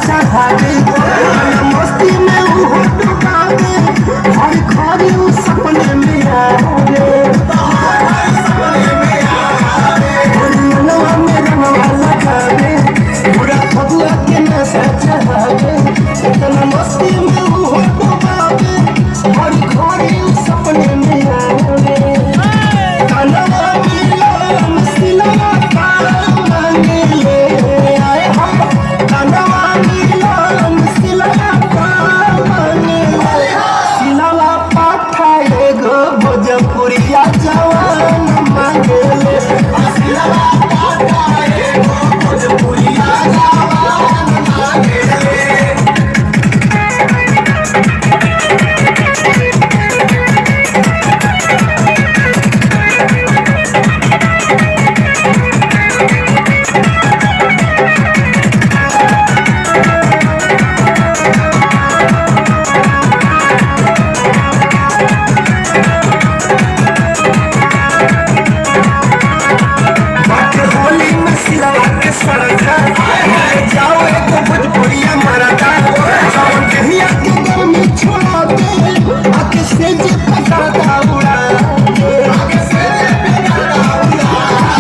चढ़ावे मस्ती में वो डुबावे हर घड़ी वो सपने में आवे मनवा में रंगवा लगावे पूरा फगुआ के नशा चढ़ावे इतना मस्ती में वो डुबावे हर घड़ी वो सपने में आवे कनवा मिलन सिला पार मांगे आए हम कनवा मिलन सिला पार मांगे सिला पाठा एगो भोजपुरिया